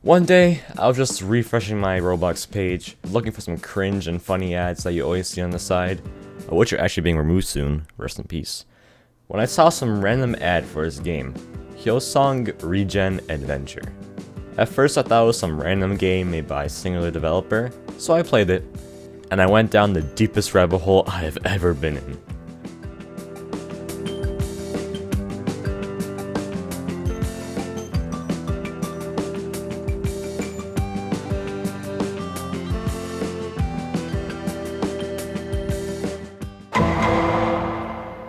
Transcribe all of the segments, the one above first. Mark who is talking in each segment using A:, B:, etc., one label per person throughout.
A: One day, I was just refreshing my Roblox page, looking for some cringe and funny ads that you always see on the side, which are actually being removed soon, rest in peace, when I saw some random ad for this game, Hyosung Regen Adventure. At first I thought it was some random game made by a singular developer, so I played it, and I went down the deepest rabbit hole I have ever been in.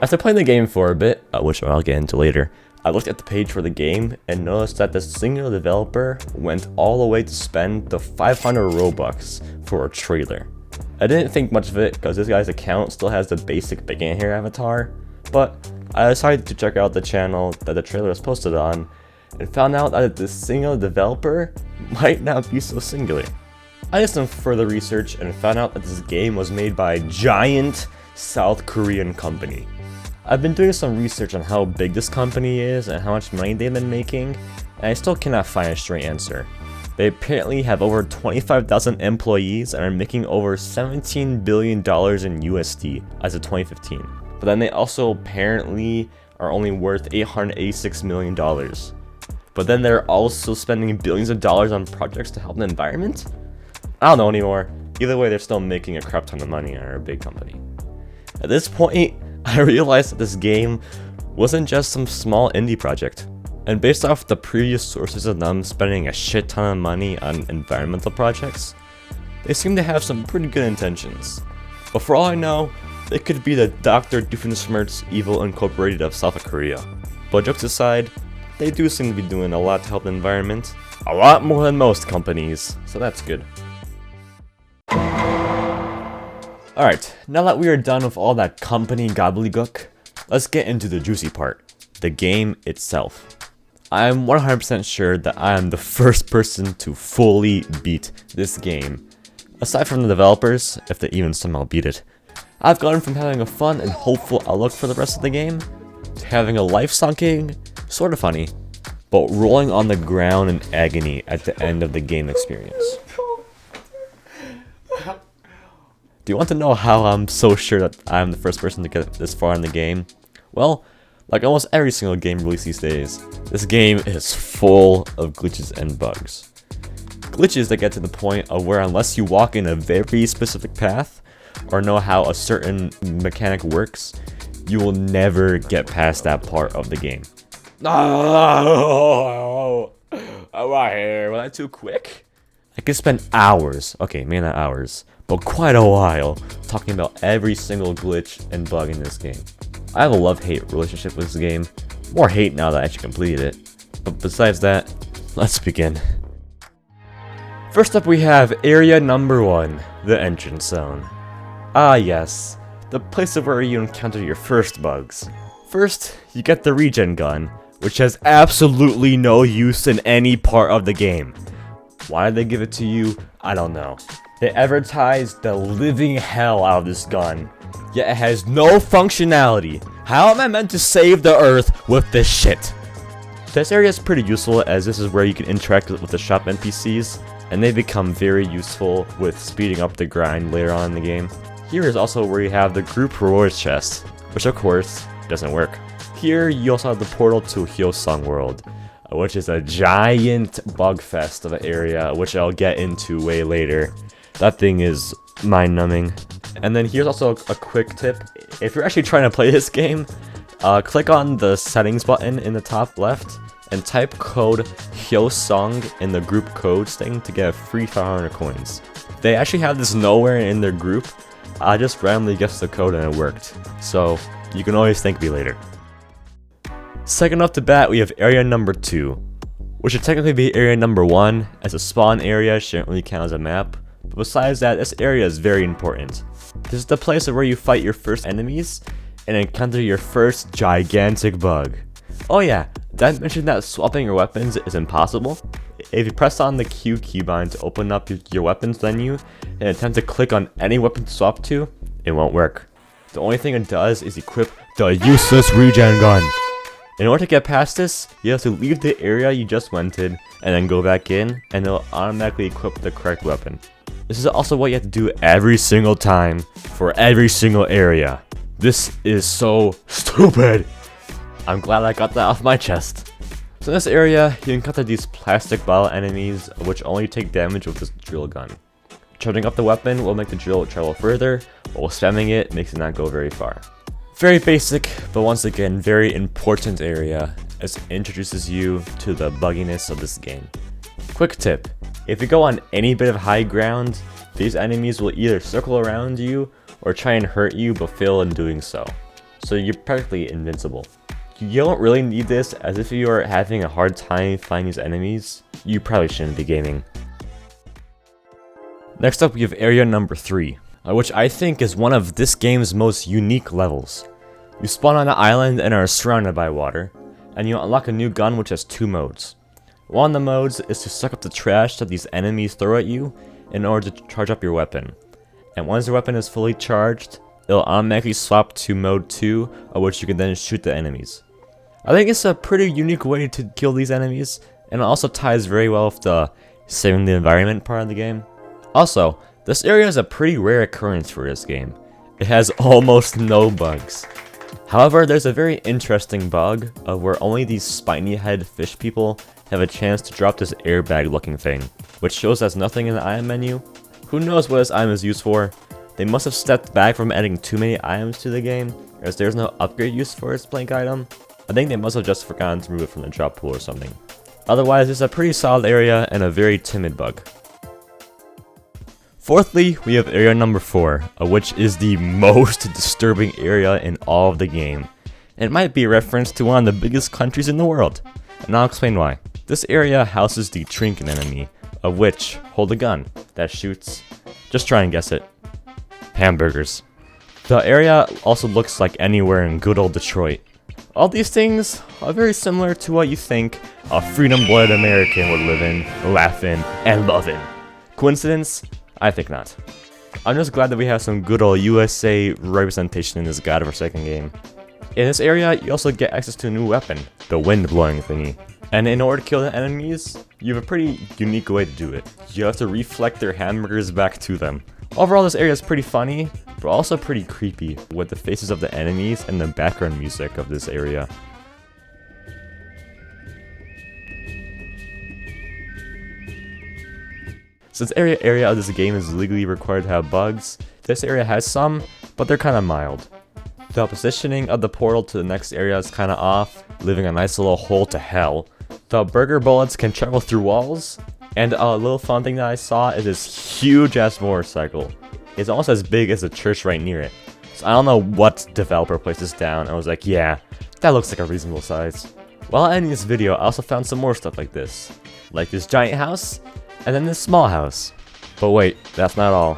A: After playing the game for a bit, which I'll get into later, I looked at the page for the game and noticed that the single developer went all the way to spend the 500 Robux for a trailer. I didn't think much of it because this guy's account still has the basic beginner hair avatar, but I decided to check out the channel that the trailer was posted on and found out that the single developer might not be so singular. I did some further research and found out that this game was made by a giant South Korean company. I've been doing some research on how big this company is and how much money they've been making, and I still cannot find a straight answer. They apparently have over 25,000 employees and are making over $17 billion in USD as of 2015. But then they also apparently are only worth $886 million. But then they're also spending billions of dollars on projects to help the environment? I don't know anymore. Either way, they're still making a crap ton of money and are a big company. At this point, I realized that this game wasn't just some small indie project, and based off the previous sources of them spending a shit ton of money on environmental projects, they seem to have some pretty good intentions. But for all I know, they could be the Dr. Doofenshmirtz Evil Incorporated of South Korea. But jokes aside, they do seem to be doing a lot to help the environment, a lot more than most companies, so that's good. Alright, now that we are done with all that company gobbledygook, let's get into the juicy part, the game itself. I am 100% sure that I am the first person to fully beat this game. Aside from the developers, if they even somehow beat it, I've gone from having a fun and hopeful outlook for the rest of the game, to having a life-sunking, sorta funny, but rolling on the ground in agony at the end of the game experience. Do you want to know how I'm so sure that I'm the first person to get this far in the game? Well, like almost every single game released these days, this game is full of glitches and bugs. Glitches that get to the point of where unless you walk in a very specific path, or know how a certain mechanic works, you will never get past that part of the game. Oh, right here, was that too quick? I could spend hours, okay, maybe not hours, but quite a while talking about every single glitch and bug in this game. I have a love-hate relationship with this game. More hate now that I actually completed it. But besides that, let's begin. First up we have area number 1, the entrance zone. Ah yes, the place of where you encounter your first bugs. First, you get the regen gun, which has absolutely no use in any part of the game. Why did they give it to you? I don't know. They advertised the living hell out of this gun, yet it has no functionality. How am I meant to save the earth with this shit? This area is pretty useful as this is where you can interact with the shop NPCs, and they become very useful with speeding up the grind later on in the game. Here is also where you have the group rewards chest, which of course doesn't work. Here you also have the portal to Hyosung World, which is a giant bug fest of an area, which I'll get into way later. That thing is mind-numbing. And then here's also a quick tip. If you're actually trying to play this game, click on the settings button in the top left and type code Hyosung in the group codes thing to get a free 500 coins. They actually have this nowhere in their group. I just randomly guessed the code and it worked. So you can always thank me later. Second off the bat, we have area number 2, which should technically be area number 1, as a spawn area shouldn't really count as a map. But besides that, this area is very important. This is the place where you fight your first enemies and encounter your first gigantic bug. Oh yeah, did I mention that swapping your weapons is impossible? If you press on the Q keybind to open up your weapons menu and attempt to click on any weapon to swap to, it won't work. The only thing it does is equip the useless regen gun. In order to get past this, you have to leave the area you just went in, and then go back in, and it'll automatically equip the correct weapon. This is also what you have to do every single time, for every single area. This is so stupid! I'm glad I got that off my chest. So in this area, you encounter these plastic bottle enemies, which only take damage with this drill gun. Charging up the weapon will make the drill travel further, while spamming it makes it not go very far. Very basic, but once again, very important area, as it introduces you to the bugginess of this game. Quick tip, if you go on any bit of high ground, these enemies will either circle around you, or try and hurt you but fail in doing so. So you're practically invincible. You don't really need this, as if you are having a hard time finding these enemies, you probably shouldn't be gaming. Next up we have area number 3, which I think is one of this game's most unique levels. You spawn on an island and are surrounded by water, and you unlock a new gun which has 2 modes. One of the modes is to suck up the trash that these enemies throw at you in order to charge up your weapon. And once your weapon is fully charged, it'll automatically swap to mode 2, of which you can then shoot the enemies. I think it's a pretty unique way to kill these enemies, and it also ties very well with the saving the environment part of the game. Also, this area is a pretty rare occurrence for this game. It has almost no bugs. However, there's a very interesting bug of where only these spiny head fish people have a chance to drop this airbag looking thing, which shows there's nothing in the item menu. Who knows what this item is used for? They must have stepped back from adding too many items to the game, as there's no upgrade use for this blank item. I think they must have just forgotten to remove it from the drop pool or something. Otherwise, it's a pretty solid area and a very timid bug. Fourthly, we have area number 4, which is the most disturbing area in all of the game. It might be a reference to one of the biggest countries in the world, and I'll explain why. This area houses the trinket enemy, of which hold a gun that shoots, just try and guess it, hamburgers. The area also looks like anywhere in good old Detroit. All these things are very similar to what you think a freedom-blooded American would live in, laugh in, and love in. Coincidence? I think not. I'm just glad that we have some good old USA representation in this godforsaken game. In this area, you also get access to a new weapon, the wind-blowing thingy. And in order to kill the enemies, you have a pretty unique way to do it. You have to reflect their hamburgers back to them. Overall, this area is pretty funny, but also pretty creepy with the faces of the enemies and the background music of this area. Since every area of this game is legally required to have bugs, this area has some, but they're kinda mild. The positioning of the portal to the next area is kinda off, leaving a nice little hole to hell. The burger bullets can travel through walls, and a little fun thing that I saw is this huge ass motorcycle. It's almost as big as the church right near it. So I don't know what developer placed this down, I was like, yeah, that looks like a reasonable size. While ending this video, I also found some more stuff like this. Like this giant house, and then this small house. But wait, that's not all.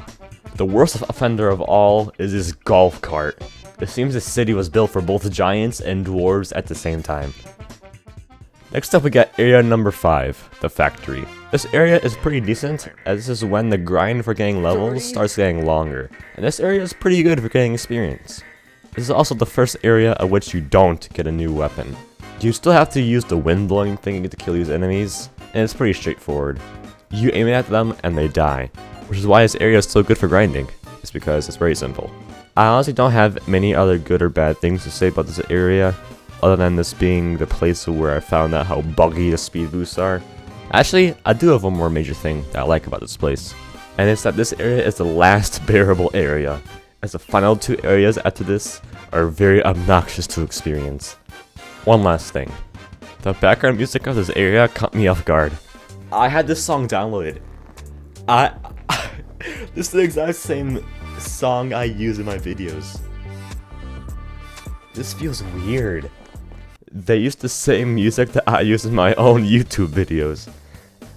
A: The worst offender of all is this golf cart. It seems this city was built for both giants and dwarves at the same time. Next up we got area number 5, the factory. This area is pretty decent, as this is when the grind for getting levels starts getting longer. And this area is pretty good for getting experience. This is also the first area at which you don't get a new weapon. You still have to use the wind blowing thing to kill these enemies, and it's pretty straightforward. You aim at them and they die, which is why this area is so good for grinding. It's because it's very simple. I honestly don't have many other good or bad things to say about this area, other than this being the place where I found out how buggy the speed boosts are. Actually, I do have one more major thing that I like about this place, and it's that this area is the last bearable area, as the final 2 areas after this are very obnoxious to experience. One last thing. The background music of this area caught me off guard. I had this song downloaded. This is the exact same song I use in my videos. This feels weird. They used the same music that I use in my own YouTube videos.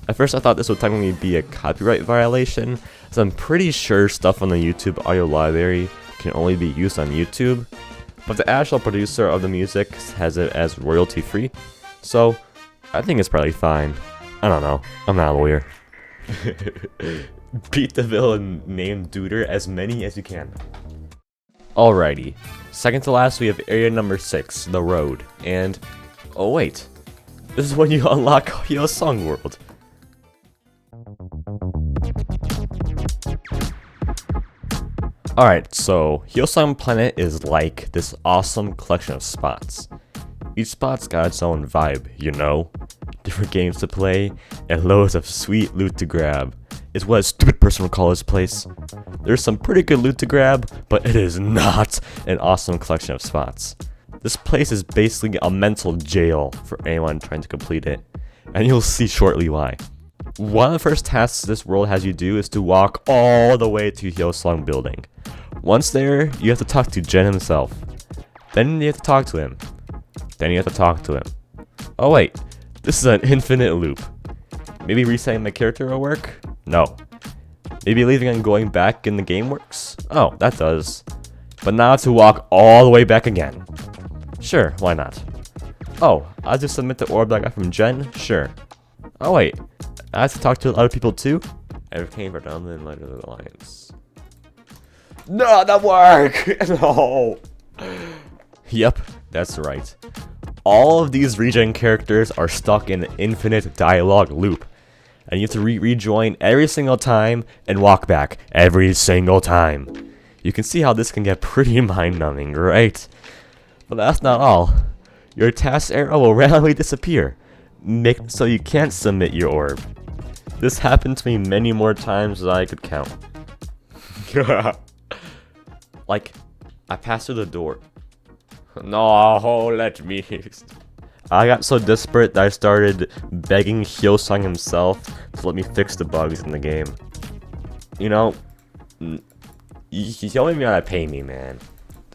A: At first I thought this would technically be a copyright violation, as I'm pretty sure stuff on the YouTube audio library can only be used on YouTube, but the actual producer of the music has it as royalty free, so I think it's probably fine. I don't know, I'm not a lawyer. Beat the villain named Duder as many as you can. Alrighty, second to last we have area number 6, the road, and Oh wait, this is when you unlock Hyosung World. Alright, so Hyosung Planet is like this awesome collection of spots. Each spot's got its own vibe, you know? Different games to play, and loads of sweet loot to grab. Is what a stupid person would call this place. There's some pretty good loot to grab, but it is not an awesome collection of spots. This place is basically a mental jail for anyone trying to complete it, and you'll see shortly why. One of the first tasks this world has you do is to walk all the way to Hyosung Building. Once there, you have to talk to Jen himself. Then you have to talk to him. Then you have to talk to him. Oh wait, this is an infinite loop. Maybe resetting my character will work? No. Maybe leaving and going back in the game works? Oh, that does. But now to walk all the way back again. Sure, why not? Oh, I'll just submit the orb that I got from Jen? Sure. Oh wait, I have to talk to other people too? I came for down the line of the alliance. No, that work! No! Yep, that's right. All of these regen characters are stuck in an infinite dialogue loop. And you have to rejoin every single time and walk back every single time. You can see how this can get pretty mind-numbing, right? But that's not all. Your task arrow will randomly disappear, make so you can't submit your orb. This happened to me many more times than I could count. Like, I passed through the door. No, let me. I got so desperate that I started begging Hyosung himself to let me fix the bugs in the game. You know, you only gotta pay me, man.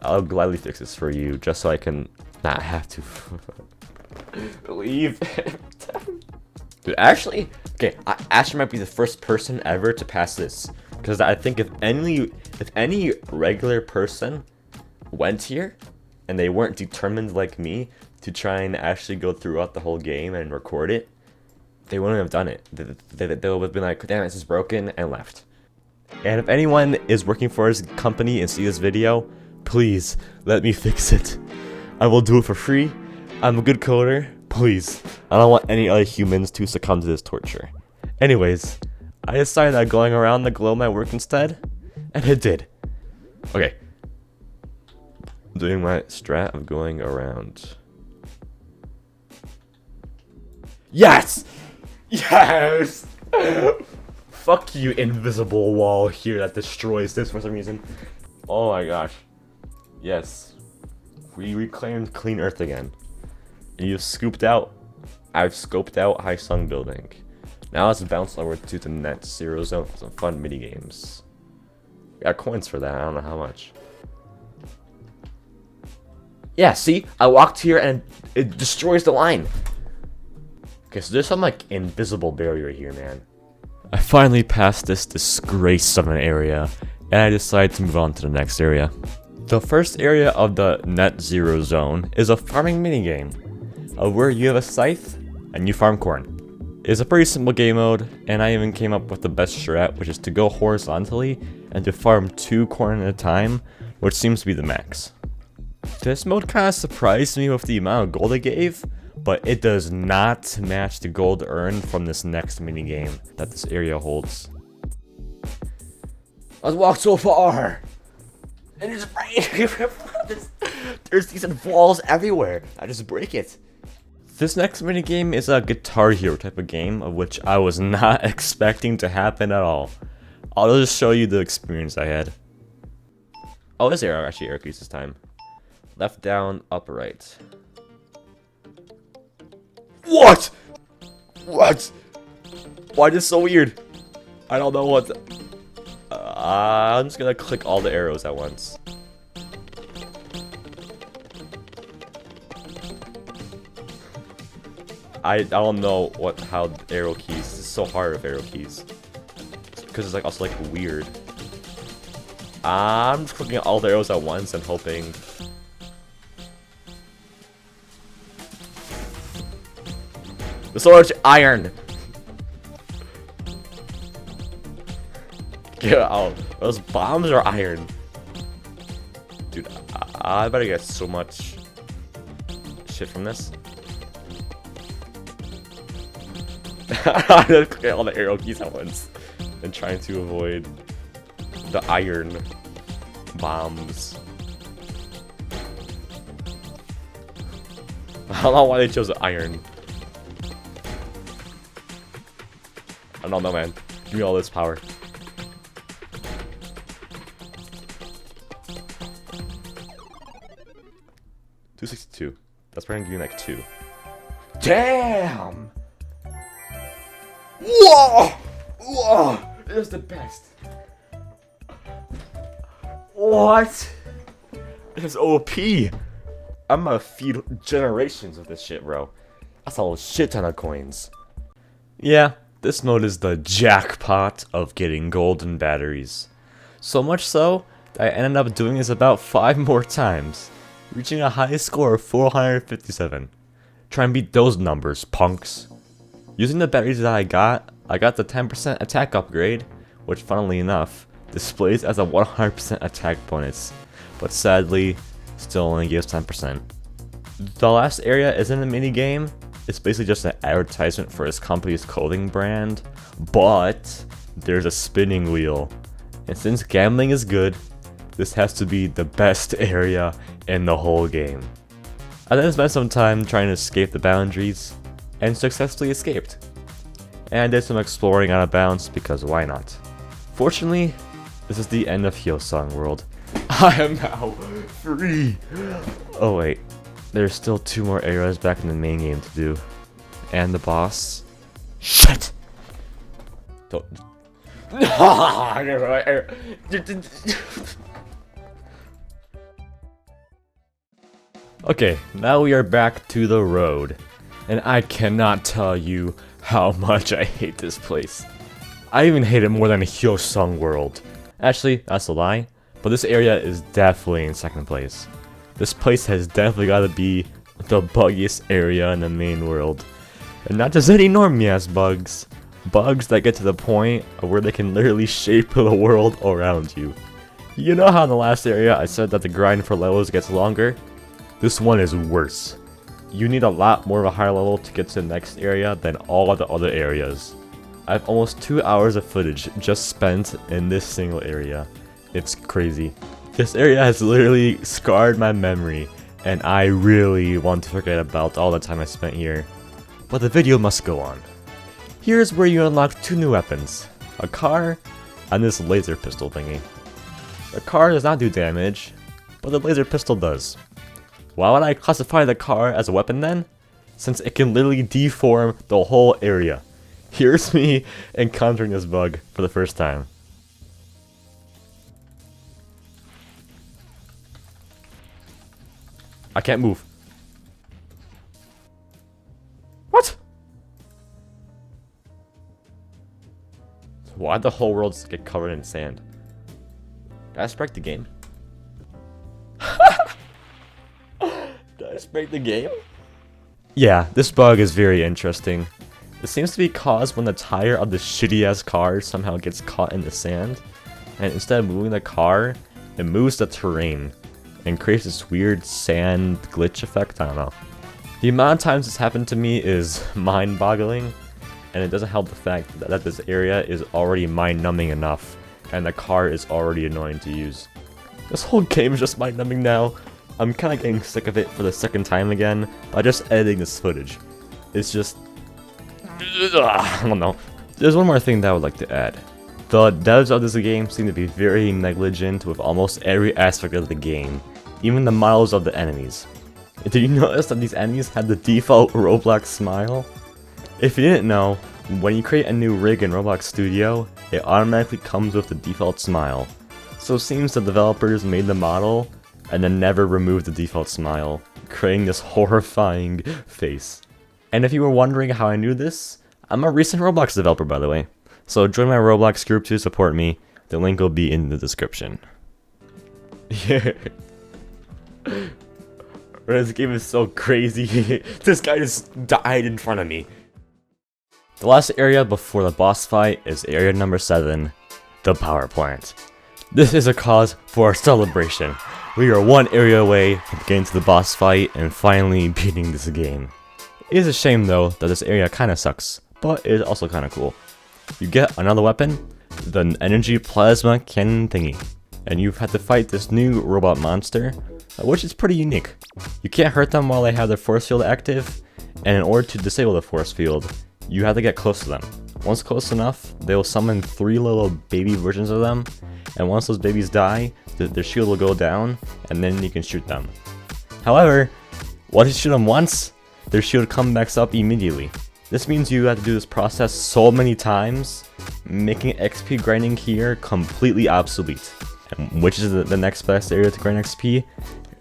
A: I'll gladly fix this for you, just so I can not have to leave. Dude, actually, okay, I actually might be the first person ever to pass this, because I think if any regular person went here and they weren't determined like me to try and actually go throughout the whole game and record it, they wouldn't have done it. They would have been like, damn, this is broken, and left. And if anyone is working for his company and see this video, please let me fix it. I will do it for free. I'm a good coder. Please. I don't want any other humans to succumb to this torture. Anyways, I decided that going around the globe might work instead, and it did. Okay. I'm doing my strat of going around. Yes! Yes! Fuck you, invisible wall here that destroys this for some reason. Oh my gosh. Yes. We reclaimed clean earth again. And you've scooped out. I've scoped out Hyosung Building. Now let's bounce over to the net zero zone for some fun mini games. We got coins for that, I don't know how much. Yeah, see? I walked here and it destroys the line. Okay, so there's some like invisible barrier here, man. I finally passed this disgrace of an area, and I decided to move on to the next area. The first area of the net zero zone is a farming minigame, where you have a scythe and you farm corn. It's a pretty simple game mode, and I even came up with the best strat, which is to go horizontally and to farm 2 corn at a time, which seems to be the max. This mode kind of surprised me with the amount of gold it gave, but it does not match the gold earned from this next minigame that this area holds. I've walked so far! And it's right. There's these walls everywhere. I just break it. This next minigame is a Guitar Hero type of game, of which I was not expecting to happen at all. I'll just show you the experience I had. Oh, this arrow actually arrow keys this time. Left down, up right. What? What? Why is this so weird? I don't know what. I'm just gonna click all the arrows at once. I don't know how arrow keys. This is so hard with arrow keys because it's like also like weird. I'm just clicking all the arrows at once and hoping. The sword's iron. Get out. Those bombs are iron. Dude, I better get so much shit from this. I'm just clicking all the arrow keys at once and trying to avoid the iron bombs. I don't know why they chose the iron. I don't know, man. Give me all this power. $262. That's probably gonna give me like 2. Damn! Whoa! Whoa! It was the best. What? This is OP. I'm gonna feed generations of this shit, bro. That's a shit ton of coins. Yeah, this mode is the jackpot of getting golden batteries. So much so that I ended up doing this about 5 more times, reaching a high score of 457. Try and beat those numbers, punks. Using the batteries that I got the 10% attack upgrade, which funnily enough, displays as a 100% attack bonus, but sadly, still only gives 10%. The last area isn't a mini game, it's basically just an advertisement for his company's clothing brand, but there's a spinning wheel. And since gambling is good, this has to be the best area in the whole game. I then spent some time trying to escape the boundaries, and successfully escaped. And I did some exploring out of bounds because why not? Fortunately, this is the end of Hyosung World. I am now free! Oh wait, there's still 2 more areas back in the main game to do. And the boss. Shit! Don't. Okay, now we are back to the road. And I cannot tell you how much I hate this place. I even hate it more than Hyosung World. Actually, that's a lie, but this area is definitely in second place. This place has definitely got to be the buggiest area in the main world. And not just any normie ass bugs. Bugs that get to the point of where they can literally shape the world around you. You know how in the last area I said that the grind for levels gets longer? This one is worse. You need a lot more of a higher level to get to the next area than all of the other areas. I have almost 2 hours of footage just spent in this single area. It's crazy. This area has literally scarred my memory, and I really want to forget about all the time I spent here. But the video must go on. Here's where you unlock 2 new weapons. A car, and this laser pistol thingy. The car does not do damage, but the laser pistol does. Why would I classify the car as a weapon then? Since it can literally deform the whole area. Here's me encountering this bug for the first time. I can't move. What? Why'd the whole world just get covered in sand? Did I break the game? Did I just break the game? Yeah, this bug is very interesting. It seems to be caused when the tire of the shitty ass car somehow gets caught in the sand, and instead of moving the car, it moves the terrain and creates this weird sand glitch effect. I don't know. The amount of times this happened to me is mind-boggling, and it doesn't help the fact that this area is already mind-numbing enough, and the car is already annoying to use. This whole game is just mind-numbing now. I'm kinda getting sick of it for the second time again by just editing this footage. It's just... I don't know. There's one more thing that I would like to add. The devs of this game seem to be very negligent with almost every aspect of the game, even the models of the enemies. Did you notice that these enemies had the default Roblox smile? If you didn't know, when you create a new rig in Roblox Studio, it automatically comes with the default smile. So it seems the developers made the model and then never removed the default smile, creating this horrifying face. And if you were wondering how I knew this, I'm a recent Roblox developer, by the way. So join my Roblox group to support me. The link will be in the description. Yeah. This game is so crazy. This guy just died in front of me. The last area before the boss fight is area number 7, the power plant. This is a cause for a celebration. We are one area away from getting to the boss fight and finally beating this game. It is a shame though that this area kinda sucks, but it's also kind of cool. You get another weapon, the energy plasma cannon thingy, and you've had to fight this new robot monster, which is pretty unique. You can't hurt them while they have their force field active, and in order to disable the force field, you have to get close to them. Once close enough, they will summon 3 little baby versions of them, and once those babies die, their shield will go down, and then you can shoot them. However, once you shoot them once, their shield comes back up immediately. This means you have to do this process so many times, making XP grinding here completely obsolete. And which is the next best area to grind XP?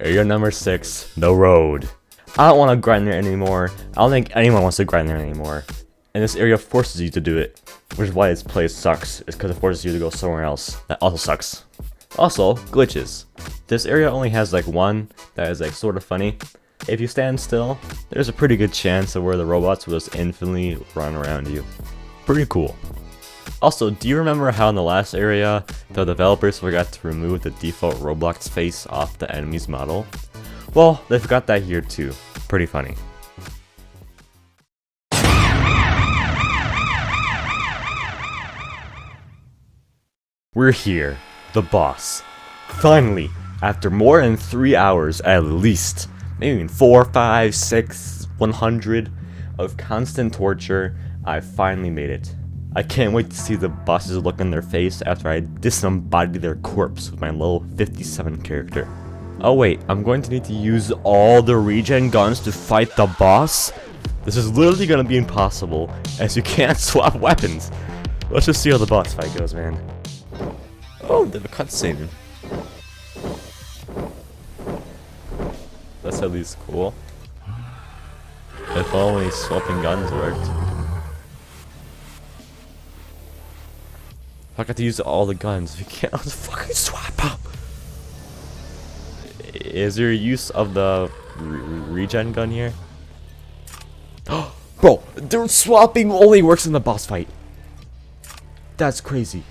A: Area number 6, the road. I don't want to grind there anymore. I don't think anyone wants to grind there anymore. And this area forces you to do it, which is why this place sucks. It's because it forces you to go somewhere else. That also sucks. Also, glitches. This area only has like one that is like sort of funny. If you stand still, there's a pretty good chance of where the robots will just infinitely run around you. Pretty cool. Also, do you remember how in the last area, the developers forgot to remove the default Roblox face off the enemy's model? Well, they forgot that here too. Pretty funny. We're here, the boss. Finally, after more than 3 hours at least, maybe 4, 5, 6, 100 of constant torture, I finally made it. I can't wait to see the boss's look on their face after I disembody their corpse with my level 57 character. Oh wait, I'm going to need to use all the regen guns to fight the boss? This is literally going to be impossible, as you can't swap weapons. Let's just see how the boss fight goes, man. Oh, they have a cutscene. That's at least cool. If only swapping guns worked. I got to use all the guns. If you can't, I'll just fucking swap up. Is there use of the regen gun here? Bro, the swapping only works in the boss fight. That's crazy.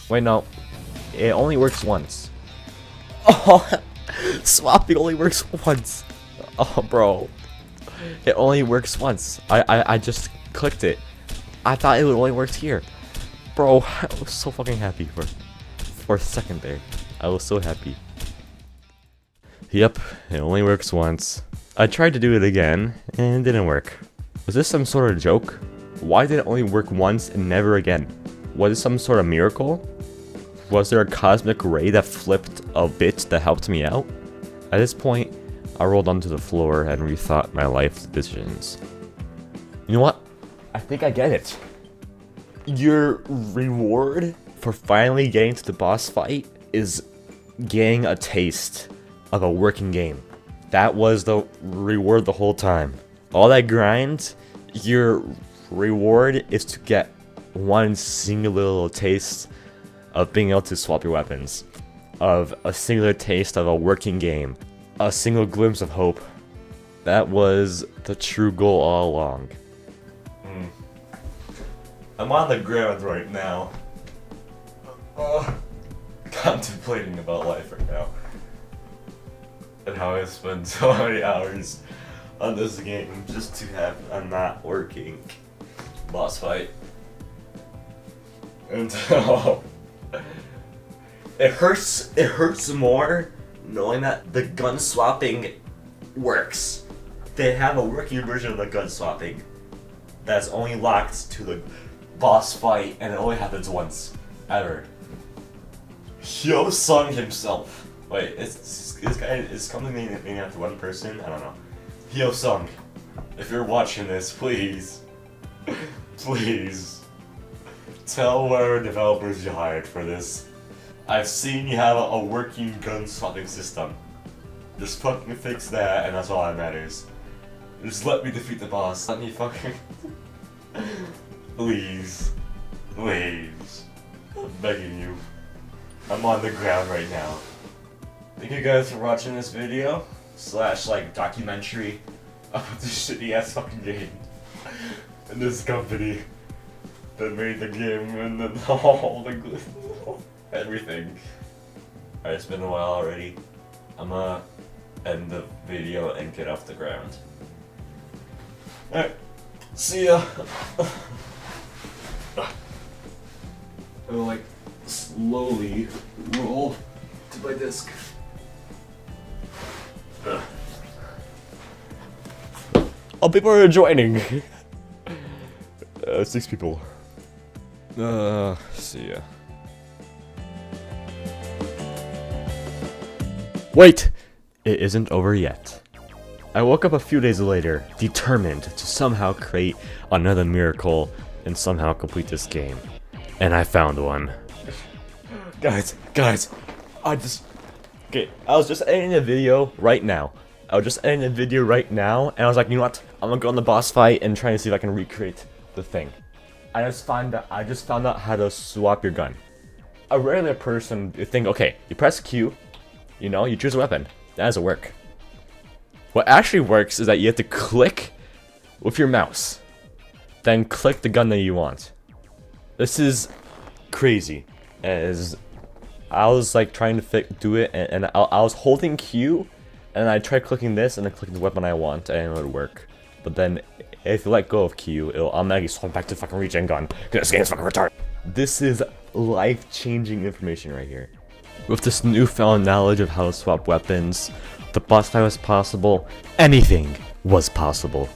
A: Wait, no. It only works once. Oh, swapping only works once. Oh, bro. It only works once. I just clicked it. I thought it would only work here. Bro, I was so fucking happy for a second there. I was so happy. Yep, it only works once. I tried to do it again, and it didn't work. Was this some sort of joke? Why did it only work once and never again? Was it some sort of miracle? Was there a cosmic ray that flipped a bit that helped me out? At this point, I rolled onto the floor and rethought my life decisions. You know what? I think I get it. Your reward for finally getting to the boss fight is getting a taste of a working game. That was the reward the whole time. All that grind, your reward is to get one singular little taste of being able to swap your weapons, of a singular taste of a working game, a single glimpse of hope. That was the true goal all along. I'm on the ground right now, contemplating about life right now, and how I spent so many hours on this game just to have a not working boss fight. And it hurts more knowing that the gun swapping works. They have a working version of the gun swapping that's only locked to the boss fight, and it only happens once ever. Hyosung himself. Wait, this guy is coming named after one person? I don't know. Hyosung, if you're watching this, please, please, tell whatever developers you hired for this. I've seen you have a working gun swapping system. Just fucking fix that, and that's all that matters. Just let me defeat the boss. Let me fucking... Please. Please. I'm begging you. I'm on the ground right now. Thank you guys for watching this video. / like documentary about this shitty ass fucking game. And this company that made the game and then all the everything. Alright, it's been a while already. I'm gonna end the video and get off the ground. Alright, See ya. I will like slowly roll to my disc. Oh, people are joining. 6 people. See ya. Wait! It isn't over yet. I woke up a few days later, determined to somehow create another miracle and somehow complete this game. And I found one. Guys, I was just editing a video right now. And I was like, you know what? I'm gonna go on the boss fight and try to see if I can recreate the thing. I just found out how to swap your gun. A regular person would think, okay, you press Q, you know, you choose a weapon. That doesn't work. What actually works is that you have to click with your mouse, then click the gun that you want. This is crazy, as I was like trying to do it, and I was holding Q, and I tried clicking this and then clicking the weapon I want, and it would work. But then if you let go of Q, it'll automatically swap back to fucking regen gun, because this game's fucking retarded. This is life-changing information right here. With this newfound knowledge of how to swap weapons, the boss fight was possible, anything was possible.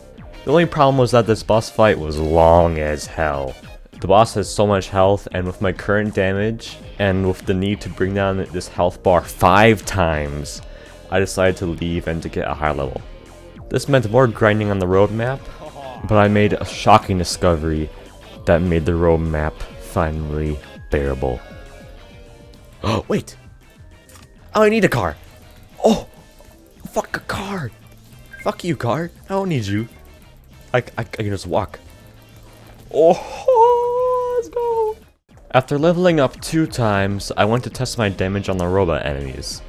A: The only problem was that this boss fight was long as hell. The boss has so much health, and with my current damage, and with the need to bring down this health bar 5 times, I decided to leave and to get a higher level. This meant more grinding on the roadmap, but I made a shocking discovery that made the roadmap finally bearable. Oh, wait! Oh, I need a car! Oh! Fuck a car! Fuck you, car! I don't need you. I can just walk. Oh, let's go! After leveling up 2 times, I went to test my damage on the robot enemies,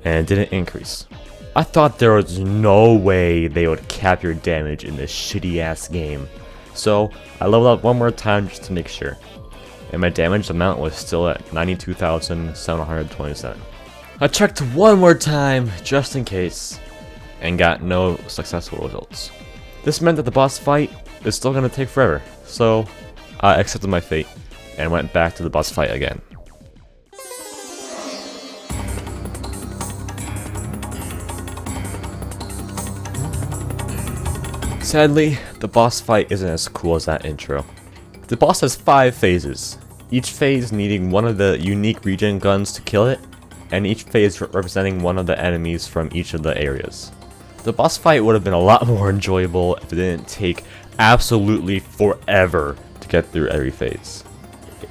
A: and it didn't increase. I thought there was no way they would cap your damage in this shitty ass game, so I leveled up 1 more time just to make sure, and my damage amount was still at 92,727. I checked 1 more time just in case, and got no successful results. This meant that the boss fight is still gonna take forever, so I accepted my fate and went back to the boss fight again. Sadly, the boss fight isn't as cool as that intro. The boss has 5 phases, each phase needing one of the unique regen guns to kill it, and each phase representing one of the enemies from each of the areas. The boss fight would have been a lot more enjoyable if it didn't take absolutely forever to get through every phase.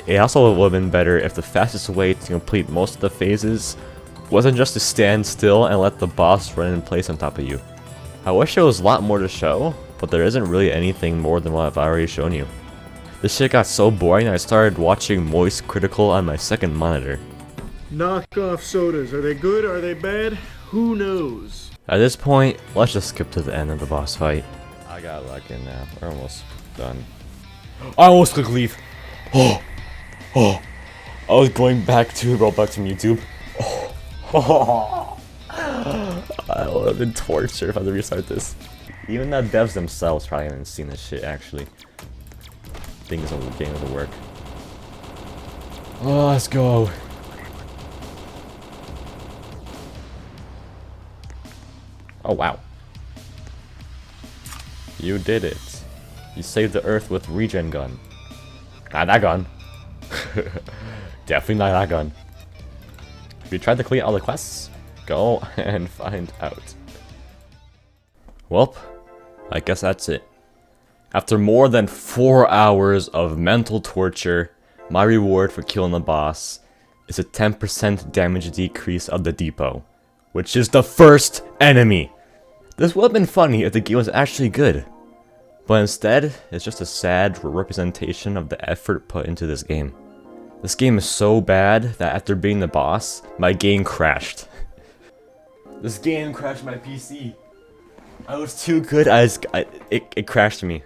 A: It also would have been better if the fastest way to complete most of the phases wasn't just to stand still and let the boss run in place on top of you. I wish there was a lot more to show, but there isn't really anything more than what I've already shown you. This shit got so boring I started watching Moist Critical on my second monitor.
B: Knockoff sodas, are they good, are they bad? Who knows?
A: At this point, let's just skip to the end of the boss fight. I got lucky now, we're almost done. I almost clicked leave! Oh! I was going back to Roblox from YouTube. I would have been tortured if I had to restart this. Even the devs themselves probably haven't seen this shit, actually. I think this whole game doesn't work. Oh, let's go. Oh, wow. You did it. You saved the Earth with regen gun. Not that gun. Definitely not that gun. If you tried to complete all the quests, go and find out. Welp, I guess that's it. After more than 4 hours of mental torture, my reward for killing the boss is a 10% damage decrease of the depot, which is the first enemy. This would have been funny if the game was actually good, but instead, it's just a sad representation of the effort put into this game. This game is so bad that after beating the boss, my game crashed. This game crashed my PC. I was too good, it crashed me.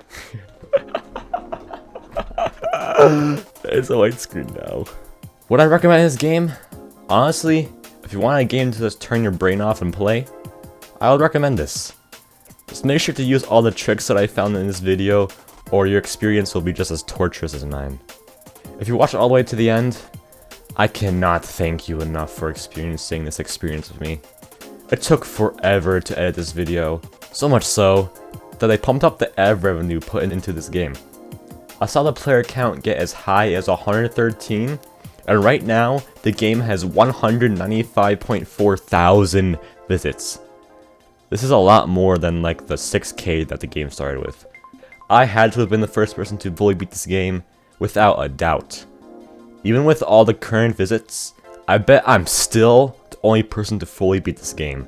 A: It's a white screen now. Would I recommend this game? Honestly, if you want a game to just turn your brain off and play, I would recommend this. Just make sure to use all the tricks that I found in this video, or your experience will be just as torturous as mine. If you watch all the way to the end, I cannot thank you enough for experiencing this experience with me. It took forever to edit this video, so much so that I pumped up the ad revenue put into this game. I saw the player count get as high as 113, and right now, the game has 195.4 thousand visits. This is a lot more than like the 6K that the game started with. I had to have been the first person to fully beat this game, without a doubt. Even with all the current visits, I bet I'm still the only person to fully beat this game.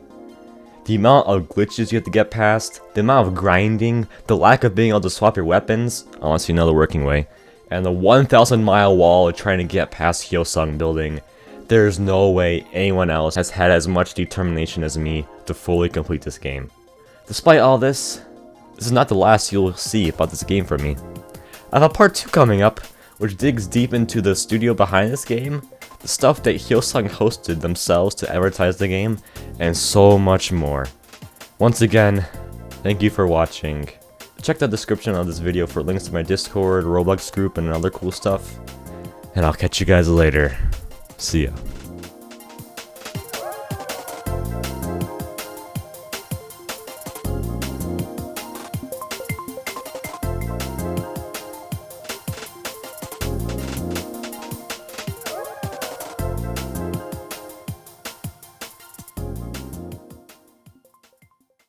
A: The amount of glitches you have to get past, the amount of grinding, the lack of being able to swap your weapons, unless you know the working way, and the 1,000-mile wall trying to get past Hyosung Building, there's no way anyone else has had as much determination as me to fully complete this game. Despite all this is not the last you'll see about this game from me. I have a part 2 coming up, which digs deep into the studio behind this game, the stuff that Hyosung hosted themselves to advertise the game, and so much more. Once again, thank you for watching. Check the description of this video for links to my Discord, Roblox group, and other cool stuff. And I'll catch you guys later. See ya.